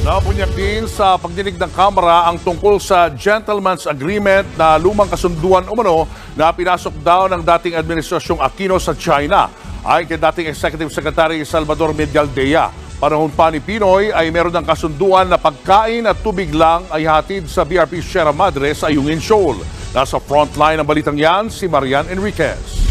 Napunyak din sa pagdinig ng Kamara ang tungkol sa Gentleman's Agreement na lumang kasunduan umano na pinasok daw ng dating Administrasyong Aquino sa China. Ayon kay dating Executive Secretary Salvador Medialdea, panahon pa ni Pinoy ay meron ng kasunduan na pagkain at tubig lang ay hatid sa BRP Sierra Madre sa Ayungin Shoal. Nasa frontline ng balitang yan si Marian Enriquez.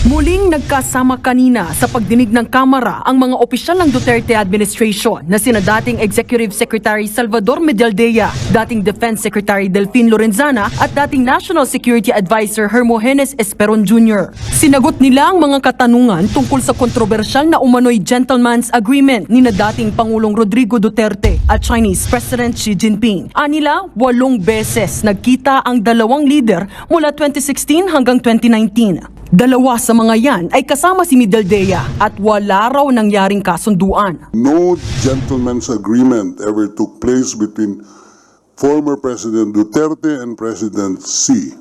Muling nagkasama kanina sa pagdinig ng Kamara ang mga opisyal ng Duterte administration na sina dating Executive Secretary Salvador Medialdea, dating Defense Secretary Delfin Lorenzana at dating National Security Advisor Hermogenes Esperon Jr. Sinagot nila ang mga katanungan tungkol sa kontrobersyal na umano'y Gentleman's Agreement ni na dating Pangulong Rodrigo Duterte at Chinese President Xi Jinping. Anila, 8 beses nagkita ang dalawang leader mula 2016 hanggang 2019. Dalawa sa mga yan ay kasama si Medialdea at wala raw nangyaring kasunduan. No gentleman's agreement ever took place between former President Duterte and President Xi.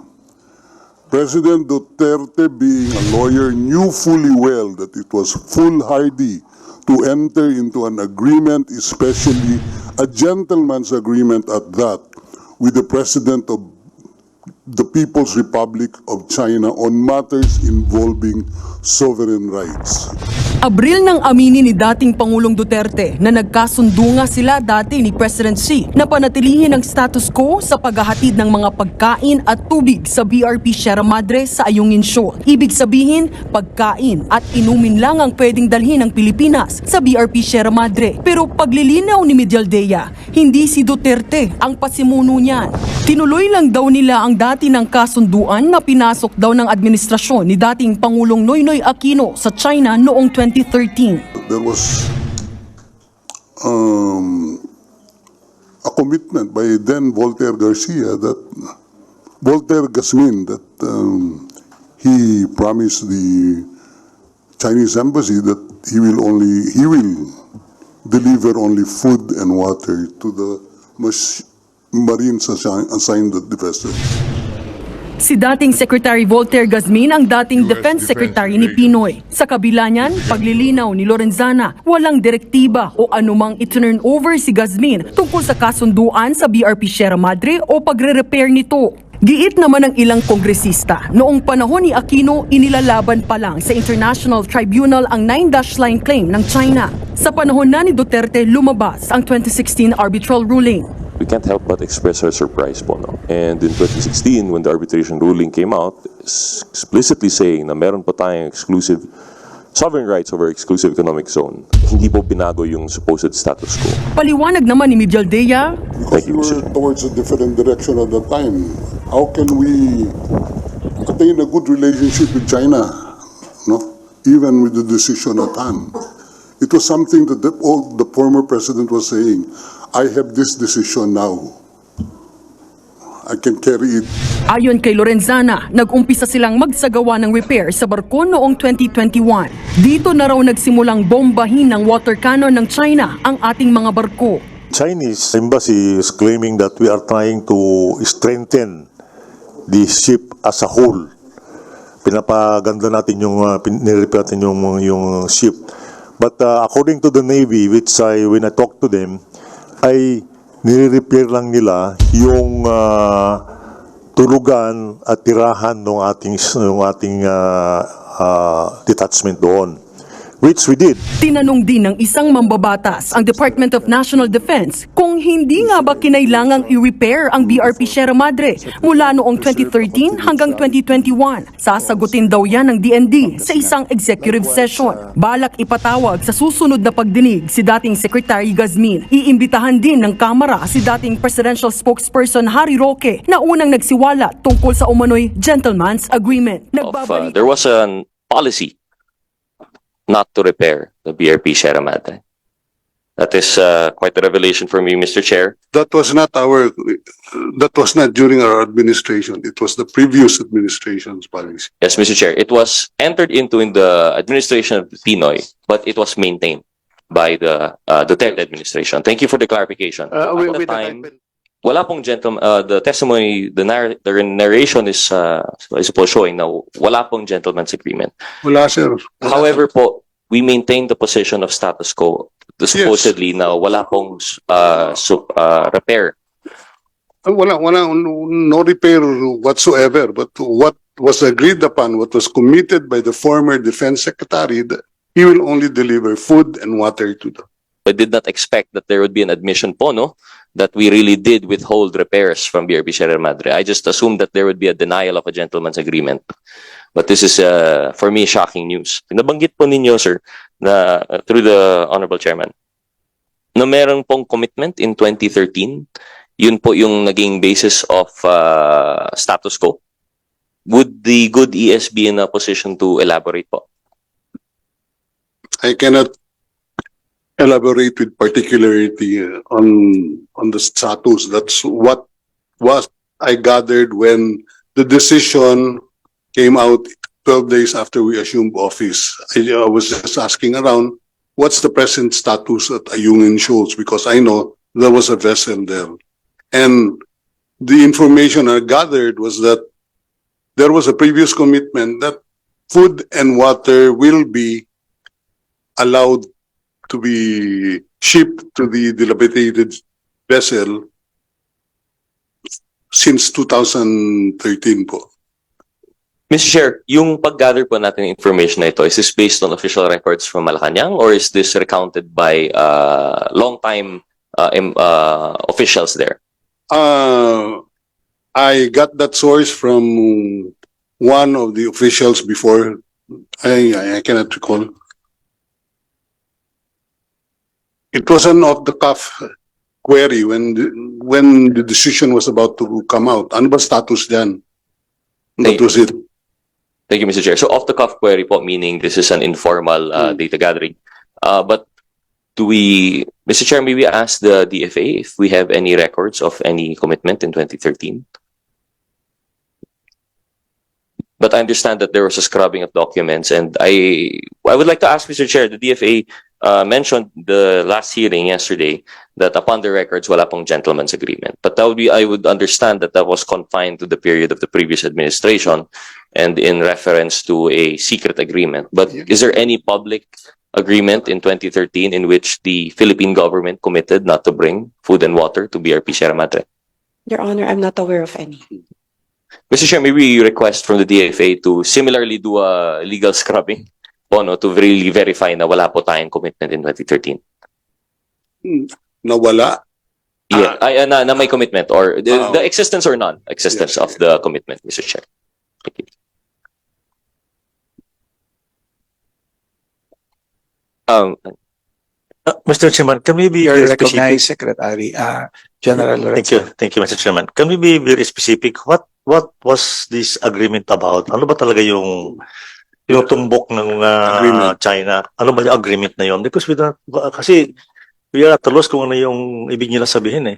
President Duterte, being a lawyer, knew fully well that it was foolhardy to enter into an agreement, especially a gentleman's agreement at that, with the President of the People's Republic of China on matters involving sovereign rights. Abril nang aminin ni dating Pangulong Duterte na nagkasundo nga sila dati ni President Xi na panatilihin ang status quo sa paghahatid ng mga pagkain at tubig sa BRP Sierra Madre sa Ayungin Shoal. Ibig sabihin, pagkain at inumin lang ang pwedeng dalhin ng Pilipinas sa BRP Sierra Madre. Pero paglilinaw ni Medialdea, hindi si Duterte ang pasimuno niyan. Tinuloy lang daw nila ang dati ng kasunduan na pinasok daw ng administrasyon ni dating Pangulong Noynoy Aquino sa China noong 2013. There was a commitment by then Voltaire Garcia that Voltaire Gasmin that he promised the Chinese embassy that he will deliver only food and water to the Marines assigned at the vessel. Si dating Secretary Voltaire Gasmin ang dating Defense Secretary ni Pinoy. Sa kabila niyan, paglilinaw ni Lorenzana, walang direktiba o anumang iturn over si Gasmin tungkol sa kasunduan sa BRP Sierra Madre o pagre-repair nito. Giit naman ng ilang kongresista, noong panahon ni Aquino, inilalaban pa lang sa International Tribunal ang 9-line claim ng China. Sa panahon na ni Duterte, lumabas ang 2016 arbitral ruling. We can't help but express our surprise po, no? And in 2016, when the arbitration ruling came out, explicitly saying na meron pa tayong exclusive sovereign rights over exclusive economic zone, hindi po binago yung supposed status quo. Paliwanag naman ni Medialdea, Because we were towards a different direction at the time. How can we attain a good relationship with China, no? Even with the decision at hand? It was something that the former president was saying, I have this decision now. I can carry it. ayon kay Lorenzana, nag-umpisa silang magsagawa ng repair sa barko noong 2021. Dito na raw nagsimulang bombahin ng water cannon ng China ang ating mga barko. Chinese embassy is claiming that we are trying to strengthen the ship as a whole. Pinapaganda natin yung nirepair natin yung ship. But according to the Navy, when I talked to them, ay nire-repair lang nila yung tulugan at tirahan ng ating detachment doon, which we did. Tinanong din ng isang mambabatas ang Department of National Defense kung hindi nga ba kinailangang i-repair ang BRP Sierra Madre mula noong 2013 hanggang 2021. Sasagutin daw yan ng DND sa isang executive session. Balak ipatawag sa susunod na pagdinig si dating Secretary Gasmin. Iimbitahan din ng Kamara si dating Presidential Spokesperson Harry Roque na unang nagsiwala tungkol sa umano'y Gentleman's Agreement. There was a policy not to repair the BRP Sierra Madre. That is quite a revelation for me, Mr. Chair. That was not during our administration. It was the previous administration's policy. Yes, Mr. Chair. It was entered into in the administration of Pinoy, but it was maintained by the Duterte administration. Thank you for the clarification. At the time, wala pong the testimony, the narration is supposed showing na wala pong gentleman's agreement. Wala, sir. However po, we maintain the position of status quo supposedly na wala pong repair. No repair whatsoever. But what was agreed upon, what was committed by the former Defense Secretary, that he will only deliver food and water to them. I did not expect that there would be an admission po, no? That we really did withhold repairs from BRP Sierra Madre. I just assumed that there would be a denial of a gentleman's agreement. But this is, for me, shocking news. Nabanggit po ninyo, sir, na through the Honorable Chairman, na meron pong commitment in 2013. Yun po yung naging basis of status quo. Would the good ES be in a position to elaborate po? I cannot elaborate with particularity on the status. That's what I gathered when the decision came out 12 days after we assumed office. I was just asking around, what's the present status at Ayungin Shoals? Because I know there was a vessel there. And the information I gathered was that there was a previous commitment that food and water will be allowed to be shipped to the dilapidated vessel since 2013 po. Mr. Chair, yung pag-gather po natin ng information na ito, is this based on official records from Malacanang or is this recounted by long-time officials there? I got that source from one of the officials before. I cannot recall. It was an off-the-cuff query when the decision was about to come out. Ano ba status dyan? That was it. Thank you, Mr. Chair. So off-the-cuff query po, meaning this is an informal data gathering. But Mr. Chair, may we ask the DFA if we have any records of any commitment in 2013? But I understand that there was a scrubbing of documents, and I would like to ask, Mr. Chair, the DFA mentioned the last hearing yesterday that upon the records, wala pong gentleman's agreement. But that would be, I would understand that that was confined to the period of the previous administration and in reference to a secret agreement. But is there any public agreement in 2013 in which the Philippine government committed not to bring food and water to BRP Sierra Madre? Your Honor, I'm not aware of any. Mr. Chair, maybe you request from the DFA to similarly do a legal scrubbing to really verify na wala po tayong commitment in 2013. Nawala? Yeah, na may commitment or the existence or non-existence of the commitment, Mr. Chair. Thank you. Mr. Chairman, can we be You're very recognized, specific? Secretary. General Lorenzo. Thank you, Mr. Chairman. Can we be very specific? What was this agreement about? Ano ba talaga yung tumbok ng China? Ano ba yung agreement na yon? Because kasi we are at a loss kung ano yung ibig nila sabihin eh.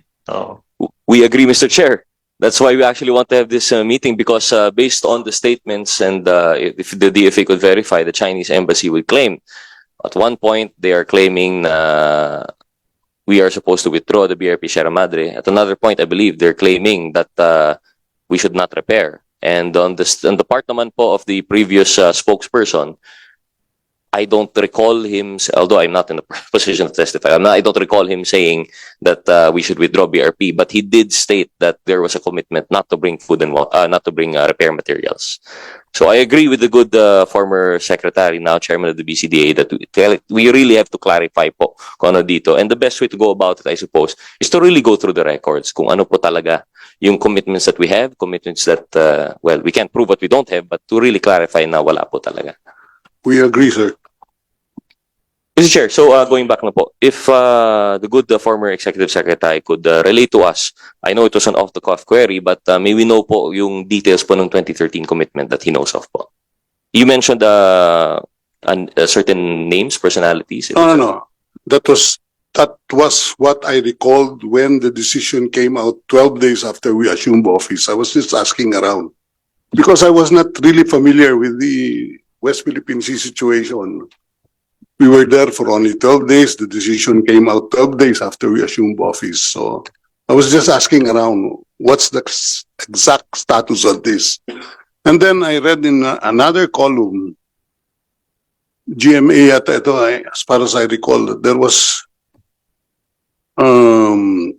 We agree, Mr. Chair. That's why we actually want to have this meeting because based on the statements and if the DFA could verify, the Chinese embassy would claim. At one point, they are claiming we are supposed to withdraw the BRP Sierra Madre. At another point, I believe they're claiming that we should not repair. And on the part naman po of the previous spokesperson, I don't recall him, although I'm not in a position to testify, I don't recall him saying that we should withdraw BRP, but he did state that there was a commitment not to bring food and not to bring repair materials. So I agree with the good former secretary, now chairman of the BCDA, that we really have to clarify po kung ano dito. And the best way to go about it, I suppose, is to really go through the records kung ano po talaga yung commitments that we have, commitments that, well, we can't prove what we don't have, but to really clarify na wala po talaga. We agree, sir. Mr. Chair, so going back na po, if the good former executive secretary could relate to us, I know it was an off-the-cuff query, but may we know po yung details po ng 2013 commitment that he knows of po. You mentioned certain names, personalities. No. That was what I recalled when the decision came out 12 days after we assumed office. I was just asking around because I was not really familiar with the West Philippine Sea situation. We were there for only 12 days. The decision came out 12 days after we assumed office. So I was just asking around, what's the exact status of this? And then I read in another column, GMA, as far as I recall, there was a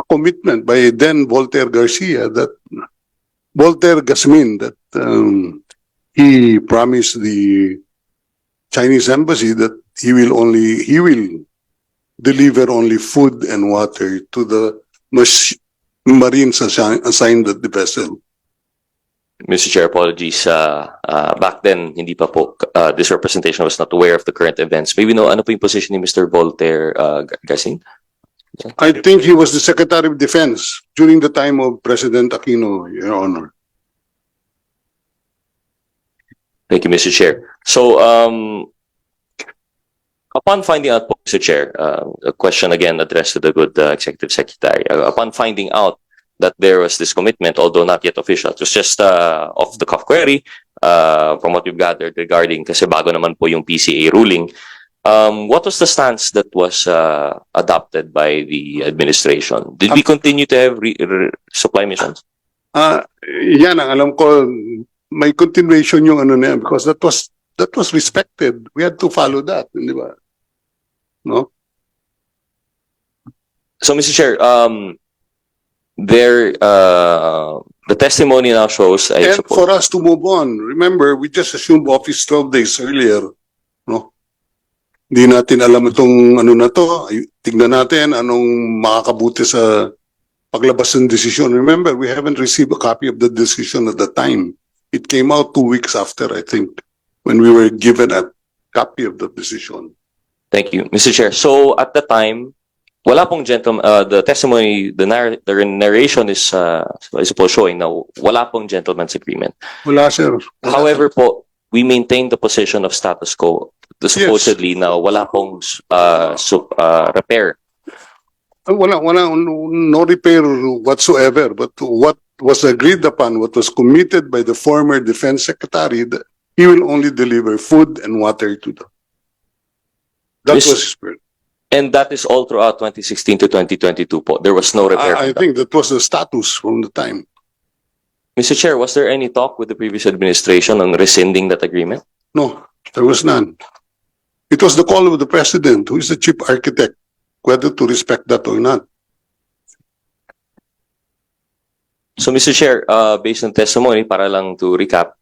commitment by then Voltaire Garcia that Voltaire Gasmin that he promised the Chinese embassy that he will deliver only food and water to the Marines assigned at the vessel. Mr. Chair, apologies. Back then, hindi pa po, this representation was not aware of the current events. Maybe no, ano po yung position ni Mr. Voltaire Garcin? I think he was the Secretary of Defense during the time of President Aquino, Your Honor. Thank you, Mr. Chair. So, upon finding out, Mr. Chair, a question again addressed to the good Executive Secretary. Upon finding out that there was this commitment, although not yet official, it was just off-the-cuff query from what we've gathered regarding, kasi bago naman po yung PCA ruling. What was the stance that was adopted by the administration? Did we continue to have supply missions? Yan ang alam ko, may continuation yung ano na yan because that was respected. We had to follow that, di ba? No? So, Mr. Chair, the testimony now shows, I And suppose. for us to move on, remember, we just assumed office 12 days earlier. No? Hindi natin alam itong ano na to. Tignan natin anong makakabuti sa paglabas ng desisyon. Remember, we haven't received a copy of the decision at the time. It came out 2 weeks after, I think, when we were given a copy of the decision. Thank you, Mr. Chair. So, at the time, wala pong gentleman, the testimony, the narration is, I suppose, showing na wala pong gentleman's agreement. Wala, sir. Wala. However po, we maintain the position of status quo. Supposedly, na wala pong repair. Wala, no repair whatsoever. But what was agreed upon, what was committed by the former Defense Secretary, that he will only deliver food and water to them. That Yes. was his word. And that is all throughout 2016 to 2022 po. There was no repair. I think that was the status from the time. Mr. Chair, was there any talk with the previous administration on rescinding that agreement? No, there was none. It was the call of the president, who is the chief architect, whether to respect that or not. So, Mr. Chair, based on testimony, para lang to recap,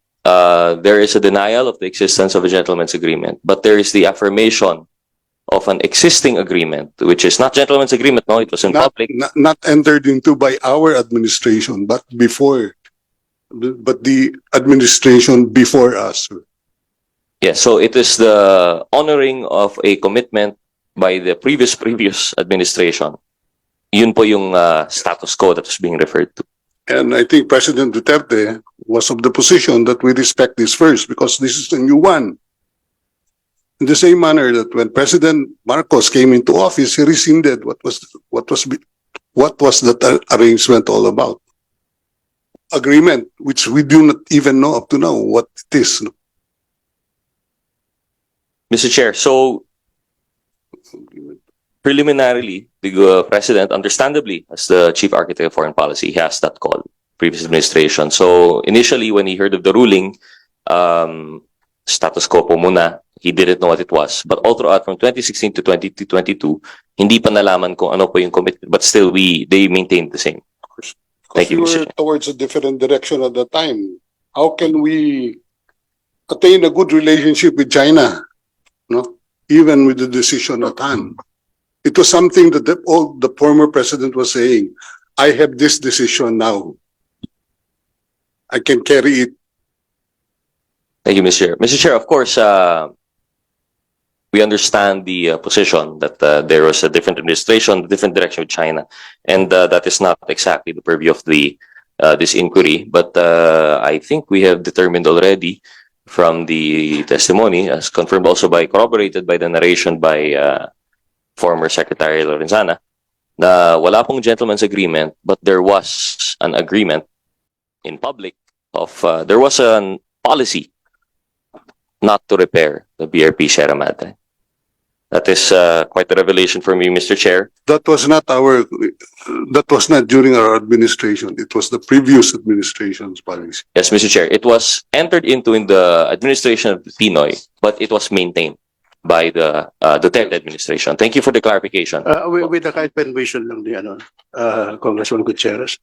there is a denial of the existence of a gentleman's agreement, but there is the affirmation of an existing agreement, which is not gentleman's agreement, no, it was in public. Not entered into by our administration, but the administration before us. Yes, so it is the honoring of a commitment by the previous administration. Yun po yung status quo that was being referred to. And I think President Duterte was of the position that we respect this first because this is a new one. In the same manner that when President Marcos came into office, he rescinded what was that arrangement all about? Agreement, which we do not even know up to now what it is. Mr. Chair, so preliminarily, the President, understandably, as the Chief Architect of Foreign Policy, he has that call, previous administration. So initially, when he heard of the ruling, status quo po muna, he didn't know what it was. But all throughout from 2016 to 2022, hindi pa nalaman kung ano po yung commitment. But still, they maintained the same. Thank you, We Mr. were Chair. towards a different direction at the time. How can we attain a good relationship with China? No, even with the decision at hand. It was something that the former president was saying. I have this decision now. I can carry it. Thank you, Mr. Chair. Mr. Chair, of course, we understand the position that there was a different administration, different direction with China, and that is not exactly the purview of this inquiry. But I think we have determined already from the testimony, as confirmed also corroborated by the narration by former Secretary Lorenzana, na wala pong gentleman's agreement, but there was an agreement in public there was a policy not to repair the BRP Sierra Madre. That is quite a revelation for me, Mr. Chair. That was not during our administration. It was the previous administration's policy. Yes, Mr. Chair. It was entered into in the administration of Pinoy, but it was maintained by the Duterte administration. Thank you for the clarification. With the kind permission lang ni Congressman Gutierrez.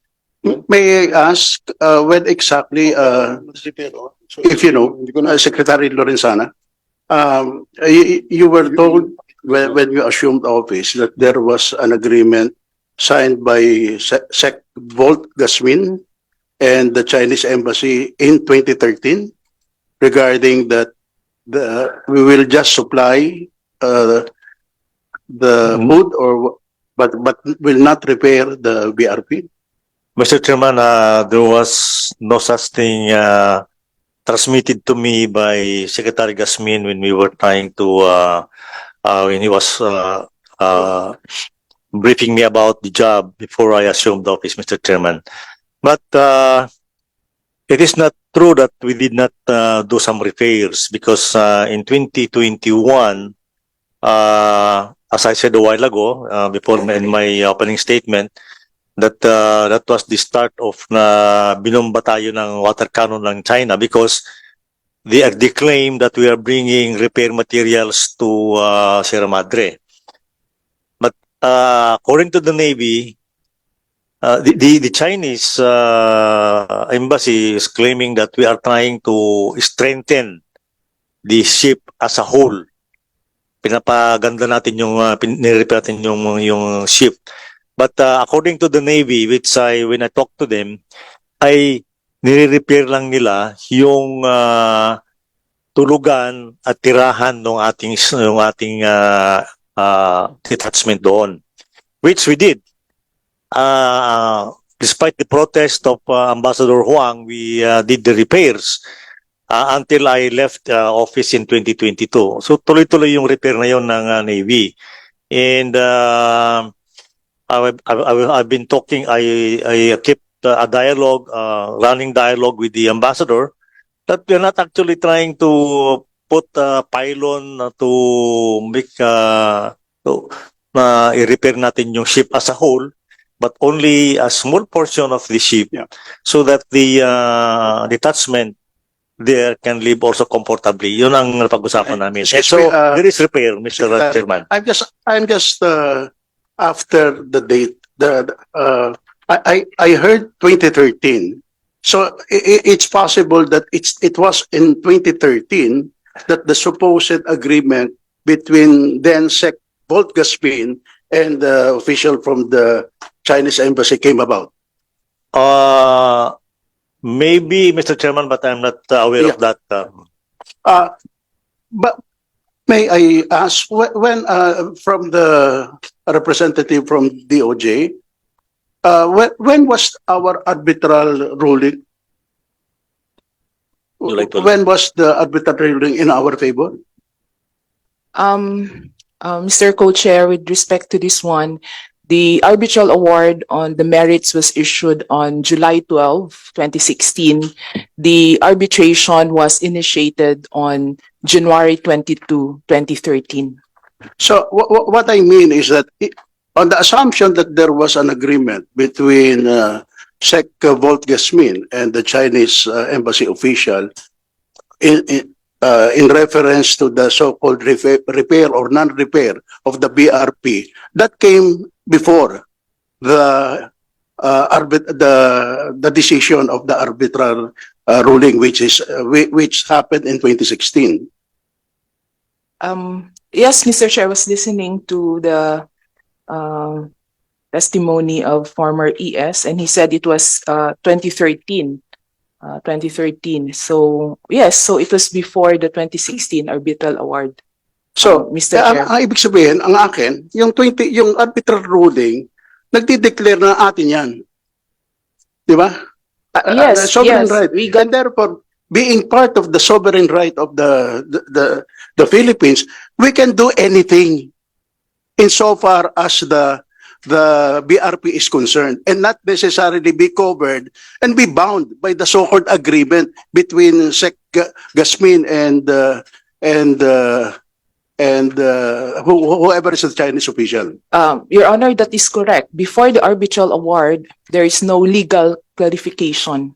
May I ask when exactly, if you know, Secretary Lorenzana, you were told when you assumed office that there was an agreement signed by Sec Volt Gasmin and the Chinese embassy in 2013 regarding that we will just supply the food but will not repair the BRP. Mr. Chairman, there was no such thing transmitted to me by Secretary Gasmin when we were trying to, when he was briefing me about the job before I assumed the office, Mr. Chairman. But it is not true that we did not do some repairs because in 2021, as I said a while ago, before in my opening statement, that that was the start of na binomba tayo ng water cannon ng China because they claim that we are bringing repair materials to Sierra Madre. But according to the Navy, the Chinese embassy is claiming that we are trying to strengthen the ship as a whole. Pinapaganda natin yung nire-repair natin yung ship. But according to the Navy, which when I talked to them, ay nire-repair lang nila yung tulugan at tirahan ng ating detachment doon, which we did. Despite the protest of Ambassador Huang, we did the repairs until I left office in 2022. So tuloy-tuloy yung repair na yon ng Navy. And I've been talking, I kept a dialogue, running dialogue with the ambassador that we're not actually trying to put a pylon to make, i-repair natin yung ship as a whole, but only a small portion of the ship so that the detachment there can live also comfortably. Yun ang napag-usapan namin. So there is repair, Mr. Chairman. I'm just after the date, I heard 2013. So it's possible that it was in 2013 that the supposed agreement between then Sec Volt Gasmin and the official from the Chinese embassy came about. Maybe, Mr. Chairman, but I'm not aware of that. But may I ask when from the representative from DOJ, when was our arbitral ruling? When was the arbitral ruling in our favor? Mr. Co-Chair, with respect to this one, the arbitral award on the merits was issued on July 12, 2016. The arbitration was initiated on January 22, 2013. So what I mean is that on the assumption that there was an agreement between Sec Volt Gasmin and the Chinese embassy official in reference to the so-called repair or non-repair of the BRP, that came before the decision of the arbitral ruling, which happened in 2016. Yes, Mr. Chair, I was listening to the testimony of former ES, and he said it was 2013. 2013. So yes, so it was before the 2016 arbitral award. So, Mr. Chair. ang ibig sabihin, ang akin, yung arbitral ruling, nagdi-declare na atin yan. Di ba? Yes, sovereign yes. right. And therefore, being part of the sovereign right of the Philippines, we can do anything insofar as the BRP is concerned and not necessarily be covered and be bound by the so-called agreement between Sec Gasmin and whoever is the Chinese official. Your Honor, that is correct. Before the arbitral award, there is no legal clarification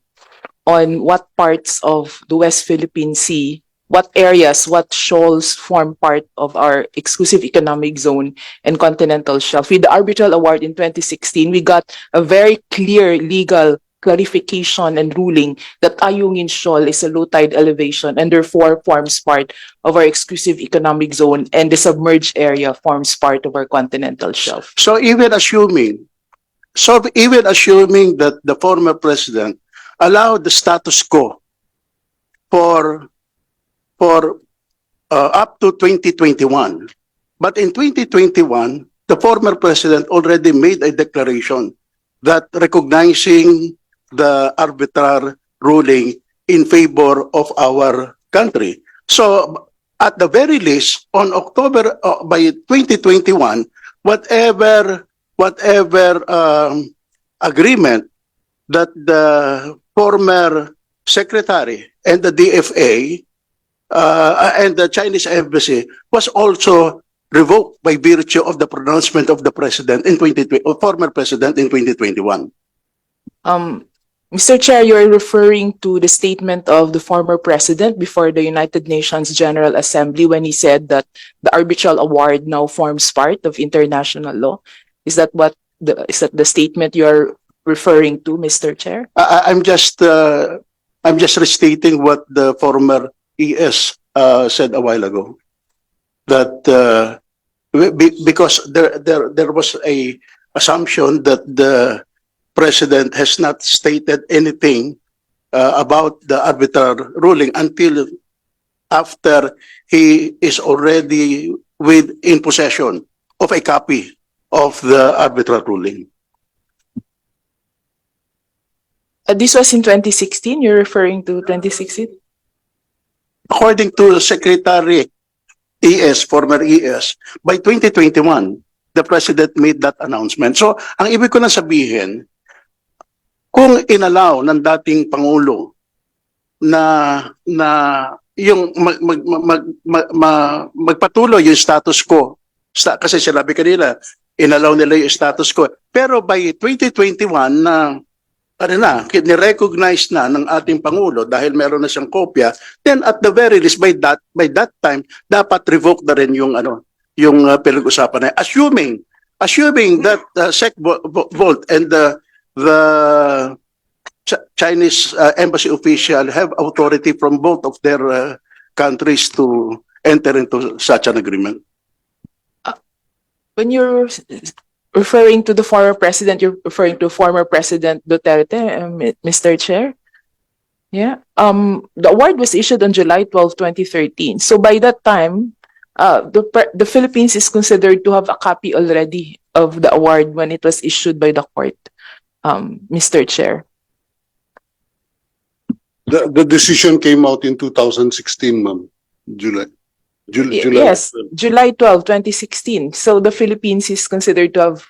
on what parts of the West Philippine Sea what areas, what shoals form part of our exclusive economic zone and continental shelf. With the arbitral award in 2016, we got a very clear legal clarification and ruling that Ayungin Shoal is a low tide elevation and therefore forms part of our exclusive economic zone, and the submerged area forms part of our continental shelf. So even assuming that the former president allowed the status quo for up to 2021, but in 2021, the former president already made a declaration that recognizing the arbitral ruling in favor of our country. So at the very least, on October, by 2021, whatever agreement that the former secretary and the DFA and the Chinese embassy was also revoked by virtue of the pronouncement of the president in former president in 2021. Mr. Chair, you're referring to the statement of the former president before the United Nations General Assembly when he said that the arbitral award now forms part of international law. Is that the statement you're referring to, Mr. Chair? I'm just restating what the former ES said a while ago. That because there was a assumption that the president has not stated anything about the arbitral ruling until after he is already in possession of a copy of the arbitral ruling. This was in 2016? You're referring to 2016? According to Secretary ES, former ES, by 2021, the president made that announcement. So, ang ibig ko na sabihin, kung inallow ng dating Pangulo na yung magpatuloy yung status quo, kasi sinabi kanila, inallow nila yung status quo. Pero by 2021 ni-recognize na ng ating Pangulo dahil meron na siyang kopya, then at the very least by that time dapat revoke na rin yung pinag-usapan na. Assuming that Sec Volt and the Chinese embassy official have authority from both of their countries to enter into such an agreement. When you're referring to the former president, you're referring to former President Duterte, Mr. Chair? Yeah. The award was issued on July 12, 2013. So by that time, the Philippines is considered to have a copy already of the award when it was issued by the court, Mr. Chair. The decision came out in 2016, ma'am. July. Yes, July 12, 2016. So the Philippines is considered to have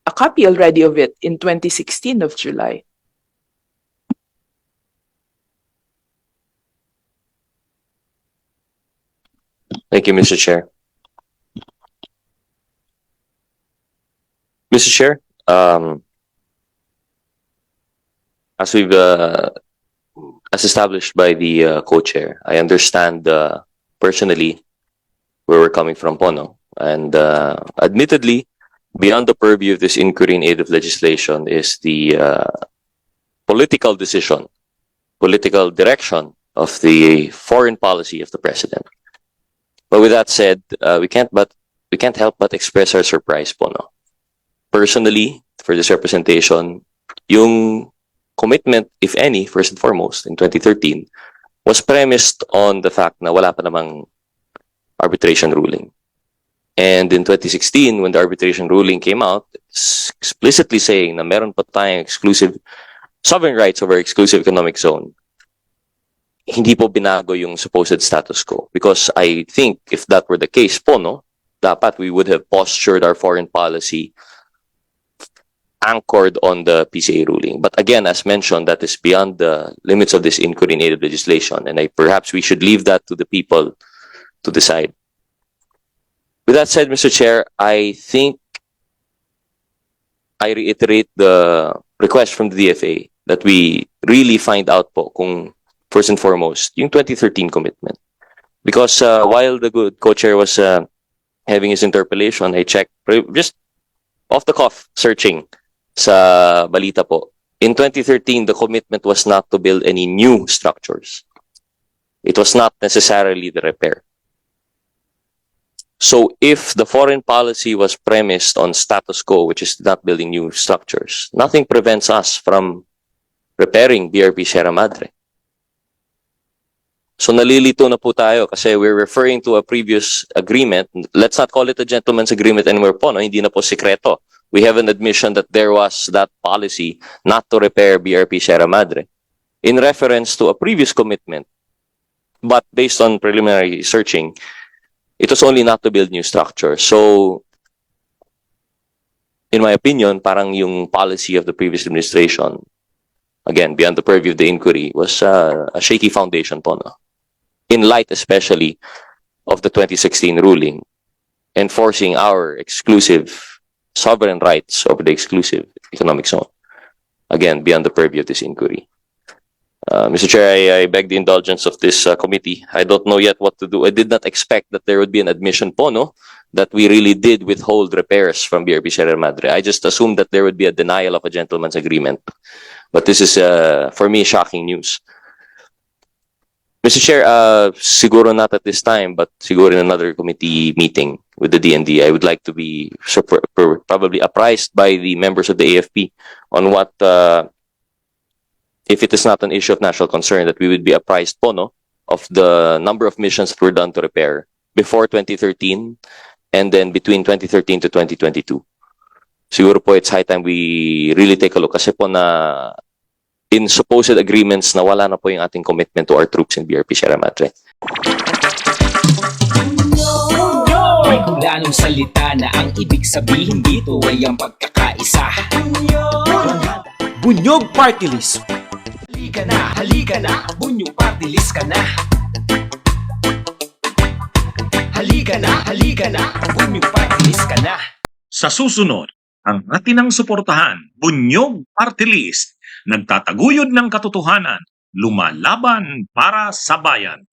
a copy already of it in 2016 of July. Thank you, Mr. Chair. Mr. Chair, as established by the co-chair, I understand personally where we're coming from, Pono. And admittedly, beyond the purview of this inquiry in aid of legislation is the political decision, political direction of the foreign policy of the president. But with that said, we can't help but express our surprise, Pono. Personally, for this representation, yung commitment, if any, first and foremost, in 2013, was premised on the fact na wala pa namang arbitration ruling. And in 2016, when the arbitration ruling came out, it's explicitly saying na meron pa tayong exclusive sovereign rights over exclusive economic zone. Hindi po binago yung supposed status quo. Because I think if that were the case po, no, dapat we would have postured our foreign policy anchored on the PCA ruling. But again, as mentioned, that is beyond the limits of this inquiry in aid of legislation. And perhaps we should leave that to the people to decide. With that said, Mr. Chair, I think I reiterate the request from the DFA that we really find out po kung first and foremost, yung 2013 commitment. Because while the good co-chair was having his interpellation, I checked just off the cuff searching sa balita po. In 2013, the commitment was not to build any new structures. It was not necessarily the repair. So if the foreign policy was premised on status quo, which is not building new structures, nothing prevents us from repairing BRP Sierra Madre. So nalilito na po tayo kasi we're referring to a previous agreement. Let's not call it a gentleman's agreement anymore po, no? Hindi na po sikreto. We have an admission that there was that policy not to repair BRP Sierra Madre in reference to a previous commitment. But based on preliminary searching, it was only not to build new structure. So, in my opinion, parang yung policy of the previous administration, again, beyond the purview of the inquiry, was a shaky foundation po, no? In light especially of the 2016 ruling enforcing our exclusive sovereign rights over the exclusive economic zone. Again, beyond the purview of this inquiry. Mr. Chair, I beg the indulgence of this committee. I don't know yet what to do. I did not expect that there would be an admission po, no? That we really did withhold repairs from BRP Sierra Madre. I just assumed that there would be a denial of a gentleman's agreement. But this is, for me, shocking news. Mr. Chair, siguro not at this time, but siguro in another committee meeting with the DND, I would like to be probably apprised by the members of the AFP on what, if it is not an issue of national concern, that we would be apprised po, no, of the number of missions that were done to repair before 2013 and then between 2013 to 2022. Siguro po it's high time we really take a look kasi po na in supposed agreements na wala na po yung ating commitment to our troops in BRP Sierra Madre. May kulanong salita na ang ibig sabihin dito ay ang pagkakaisa. Bunyog Party List. Halika na, Bunyog Party List ka na. Halika na, Bunyog Party List ka na. Sa susunod, ang atinang suportahan, Bunyog Party List, nagtataguyod ng katotohanan, lumalaban para sa bayan.